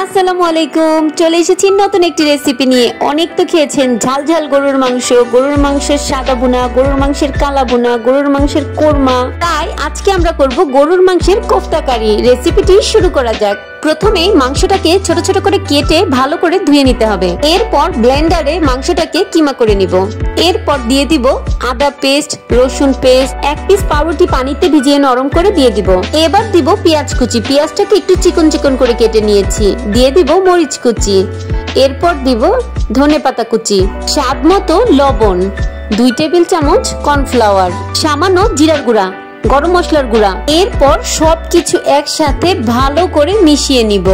আসসালামু আলাইকুম। চলে এসেছি নতুন একটি রেসিপি নিয়ে। অনেক তো খেয়েছেন ঝাল ঝাল গরুর মাংসের সাদা ভুনা, গরুর মাংসের কালা ভুনা, গরুর মাংসের কোরমা। তাই আজকে আমরা করব গরুর মাংসের কোফতা কারি। রেসিপিটি শুরু করা যাক। প্রথমে মাংসটাকে ছোট ছোট করে কেটে ভালো করে ধুয়ে নিতে হবে। এরপর ব্লেন্ডারে মাংসটাকে কিমা করে নিব। এরপর দিয়ে দিব আদা পেস্ট, রসুন পেস্ট, এক পিস পাউরুটি পানিতে ভিজিয়ে নরম করে দিয়ে দিব। এবার দিব পেঁয়াজ কুচি। পেঁয়াজটাকে একটু চিকন চিকন করে কেটে নিয়েছি। দিয়ে দিব মরিচ কুচি। এরপর দিব ধনেপাতা কুচি, স্বাদ মতো লবণ, 2 টেবিল চামচ কর্নফ্লাওয়ার, সামান্য জিরার গুঁড়া, গরম মশলার গুঁড়া। এরপর সবকিছু একসাথে ভালো করে মিশিয়ে নিব।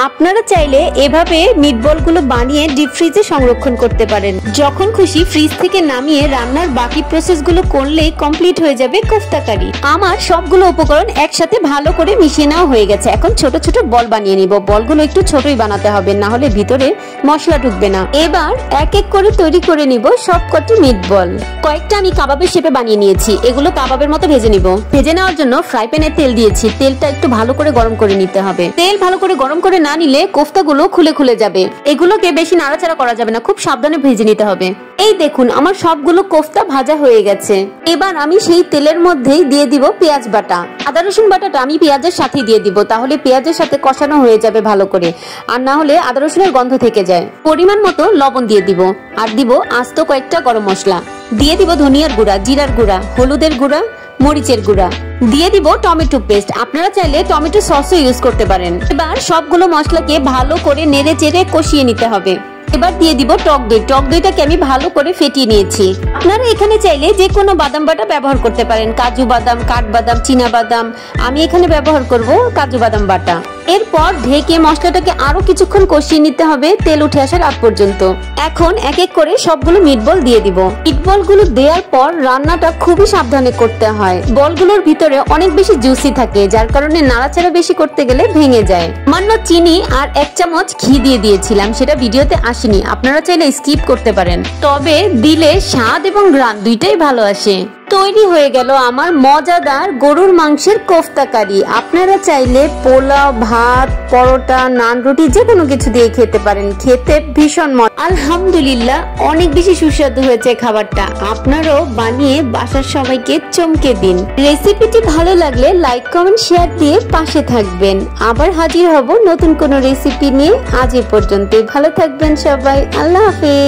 আপনারা চাইলে এভাবে মিটবল গুলো বানিয়ে ডিপ ফ্রিজে সংরক্ষণ করতে পারেন। যখন খুশি ফ্রিজ থেকে নামিয়ে রান্নার বাকি প্রসেস গুলো করলেই কমপ্লিট হয়ে যাবে কোফতা কারি। আমার সবগুলো উপকরণ একসাথে ভালো করে মিশিয়ে নেওয়া হয়ে গেছে। এখন ছোট ছোট বল বানিয়ে নিব। বলগুলো একটু ছোটই বানাতে হবে, না হলে ভিতরে মশলা ঢুকবে না। এবার এক এক করে তৈরি করে নিব সবকটি মিটবল। কয়েকটা আমি কাবাবের শেপে বানিয়ে নিয়েছি। এগুলো কাবাবের মতো ভেজে নিব। ভেজে নেওয়ার জন্য ফ্রাই প্যানে তেল দিয়েছি। তেলটা একটু ভালো করে গরম করে নিতে হবে। তেল ভালো করে গরম করে না নিলে কোফতাগুলো খুলে খুলে যাবে। এগুলোকে বেশি নাড়াচাড়া করা যাবে না, খুব সাবধানে ভেজে নিতে হবে। এই দেখুন আমার সবগুলো কোফতা ভাজা হয়ে গেছে। এবার আমি সেই তেলের মধ্যেই দিয়ে দিব পেঁয়াজ বাটা। আদা রসুন বাটাটা আমি পেঁয়াজের সাথে দিয়ে দিব, তাহলে পেঁয়াজের সাথে কষানো হয়ে যাবে ভালো করে। আর না হলে আদা রসুনের গন্ধ থেকে যায়। পরিমাণ মতো লবণ দিয়ে দিব। আর দিব আস্ত কয়েকটা গরম মশলা। দিয়ে দিব ধনিয়ার গুঁড়া, জিরার গুঁড়া, হলুদের গুঁড়া, মরিচের গুঁড়া। দিয়ে দিব টমেটো পেস্ট। আপনারা চাইলে টমেটো সসও ইউজ করতে পারেন। এবার সবগুলো মশলাকে ভালো করে নেড়ে চেড়ে কষিয়ে নিতে হবে। এবার দিয়ে দিব টক দই। টক দইটাকে আমি ভালো করে ফেটিয়ে নিয়েছি। আপনারা এখানে চাইলে যে কোনো বাদাম বাটা ব্যবহার করতে পারেন, কাজু বাদাম, কাঠবাদাম, চীনা বাদাম। আমি এখানে ব্যবহার করব কাজু বাদাম বাটা। এরপর ঢেকে মশলাটাকে আরো কিছুক্ষণ কষিয়ে নিতে হবে তেল উঠে আসার আগ পর্যন্ত। এখন এক এক করে সবগুলো মিটবল দিয়ে দিব। মিটবল গুলো দেওয়ার পর রান্নাটা খুবই সাবধানে করতে হয়। বলগুলোর ভিতরে অনেক বেশি জুসি থাকে, যার কারণে নাড়াচাড়া বেশি করতে গেলে ভেঙে যায়। সামান্য চিনি আর 1 চামচ ঘি দিয়ে দিয়েছিলাম, সেটা ভিডিওতে আসেনি। আপনারা চাইলে স্কিপ করতে পারেন, তবে দিলে স্বাদ এবং ঘ্রাণ দুইটাই ভালো আসে। তৈরি হয়ে গেল আমার মজাদার গরুর মাংসের কোফতা কারি। আপনারা চাইলে পোলাও, ভাত, পরোটা, নান, রুটি যে কোনো কিছু দিয়ে খেতে পারেন। খেতে ভীষণ মজা। আলহামদুলিল্লাহ অনেক বেশি সুস্বাদু হয়েছে খাবারটা। আপনারাও বানিয়ে বাসার সবাইকে চমকে দিন। রেসিপিটি ভালো লাগলে লাইক, কমেন্ট, শেয়ার দিয়ে পাশে থাকবেন। আবার হাজির হব নতুন কোনো রেসিপি নিয়ে। আজ এ পর্যন্তই। ভালো থাকবেন সবাই। আল্লাহ হাফেজ।